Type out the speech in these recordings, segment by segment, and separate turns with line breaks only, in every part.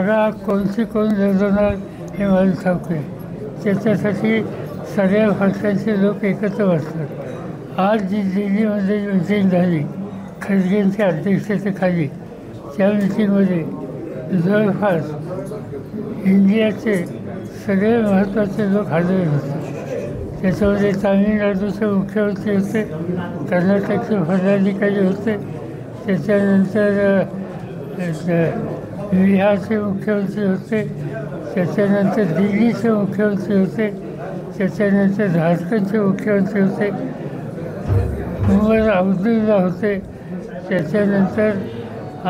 जागा कोणती कोण लढवणार हे मला ठाऊक आहे. त्याच्यासाठी सगळ्या पक्षांचे लोक एकत्र बसतात. आज जी दिल्लीमध्ये मिटिंग झाली खडगेंच्या अध्यक्षतेखाली, त्या मिटिंगमध्ये जवळपास इंडियाचे सगळे महत्त्वाचे लोक हजर होते. त्याच्यामध्ये तामिळनाडूचे मुख्यमंत्री होते, कर्नाटकचे पदाधिकारी होते, त्याच्यानंतर बिहारचे मुख्यमंत्री होते, त्याच्यानंतर दिल्लीचे मुख्यमंत्री होते, त्याच्यानंतर झारखंडचे मुख्यमंत्री होते, उमर अब्दुल्ला होते, त्याच्यानंतर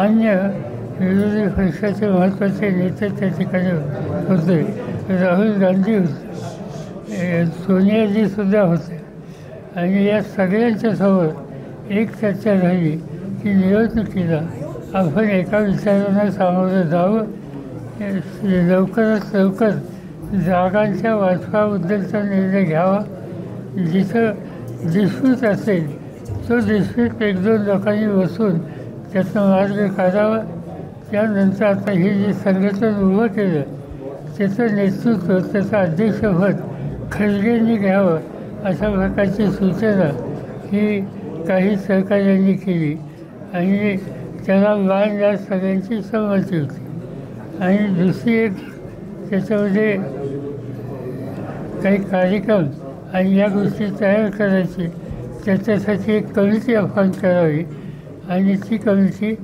अन्य विरोधी पक्षाचे महत्त्वाचे नेते त्या ठिकाणी होते. राहुल गांधी होते, सोनियाजीसुद्धा होते. आणि या सगळ्यांच्या समोर एक चर्चा झाली की निवडणुकीला आपण एका विचारांना सामोरं जावं, लवकरात लवकर जागांच्या वाटपाबद्दलचा निर्णय घ्यावा. जिथं डिस्प्यूट असेल तो डिस्प्यूट एक दोन लोकांनी बसून त्याचा मार्ग काढावा. त्यानंतर आता हे जे संघटन उभं केलं त्याचं नेतृत्व, त्याचं अध्यक्षपद खडगेंनी घ्यावं अशा प्रकारची सूचना ही काही सहकार्यांनी केली आणि त्याला बाय सगळ्यांची संमती होती. आणि दुसरी एक त्याच्यामध्ये काही कार्यक्रम आणि या गोष्टी तयार करायची, त्याच्यासाठी एक कमिटी अपॉइंट करावी आणि ती कमिटी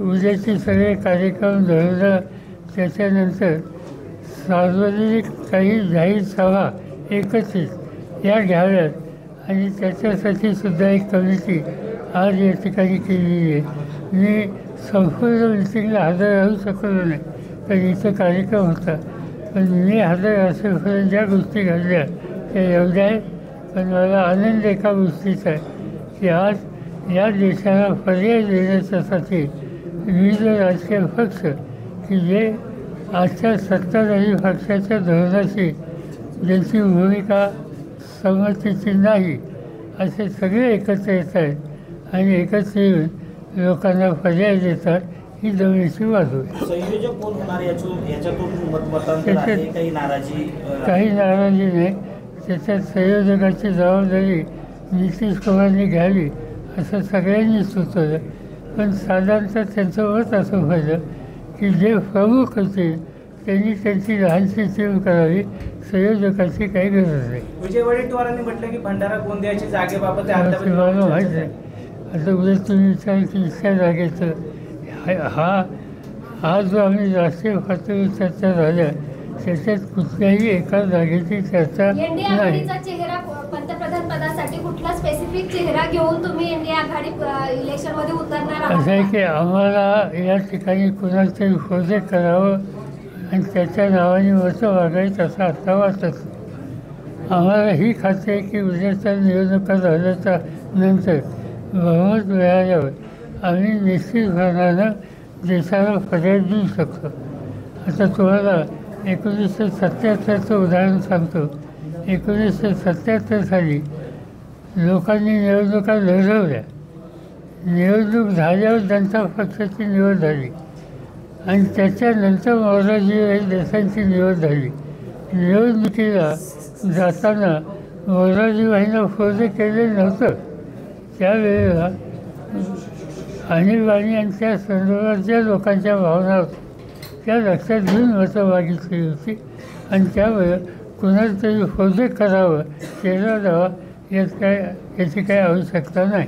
उद्याचे सगळे कार्यक्रम धरणं, त्याच्यानंतर सार्वजनिक काही जाहीर सभा एकत्रित या घ्याव्यात आणि त्याच्यासाठी सुद्धा एक कमिटी आज या ठिकाणी केलेली आहे. मी संपूर्ण मिटिंगला हजर राहू शकलो नाही तर इथं कार्यक्रम होता, पण मी हजर असेपर्यंत ज्या गोष्टी घडल्या त्या एवढ्या आहेत. पण मला आनंद एका गोष्टीचा आहे की आज या देशाला पर्याय देण्याच्यासाठी विविध राजकीय पक्ष की जे आजच्या सत्ताधारी पक्षाच्या धोरणाशी ज्यांची भूमिका संमतीची नाही असे सगळे एकत्र येत आहेत आणि एकत्र येऊन लोकांना पर्याय देतात. ही जवळची बाजू आहे. काही नाराजी नाही. त्याच्यात संयोजकाची जबाबदारी नितीश कुमारनी घ्यावी असं सगळ्यांनी सुचवलं. पण साधारणतः त्यांचं मत असं पाहिलं की जे प्रमुख होते त्यांनी त्यांची लहानशी टीम करावी, संयोजकाची काही गरज नाही.
विजय वडेट्टीवारांनी म्हटलं की भंडारा गोंदियाची जागेबाबत
मला माहीत नाही. आता उद्या तुम्ही विचार की इतक्या जागेचं हा जो आम्ही राष्ट्रीय पातळीवर चर्चा झाल्या त्याच्यात कुठल्याही एका जागेची चर्चा नाही.
पंतप्रधान पदासाठी कुठला स्पेसिफिक चेहरा घेऊन तुम्ही एनडीए आघाडी इलेक्शनमध्ये उतरणार आहात?
असं आहे की आम्हाला या ठिकाणी कुणाला तरी प्रोजेक्ट करावं आणि त्याच्या नावाने मतं मागायचं असं आता वाटत. आम्हाला ही खात्री आहे की उद्याच्या निवडणुका झाल्याच्या नंतर बहुमत मिळाल्यावर आम्ही निश्चितपणानं देशाला पर्याय देऊ शकतो. आता तुम्हाला 1977चं उदाहरण सांगतो. 1977 साली लोकांनी निवडणुका लढवल्या. निवडणूक झाल्यावर जनता पक्षाची निवड झाली आणि त्याच्यानंतर मोरारजी देसाईंची निवड झाली. निवडणुकीला जाताना मोरारजी भाईंना प्रोजेक्ट केले नव्हतं. त्यावेळेला आणीबाणी आणि त्या संदर्भात ज्या लोकांच्या भावना होत्या त्या लक्षात घेऊन मतं मागितली होती आणि त्यामुळे कुणाला तरी प्रोजेक्ट करावं, चेहरा द्यावा याची काही आवश्यकता नाही.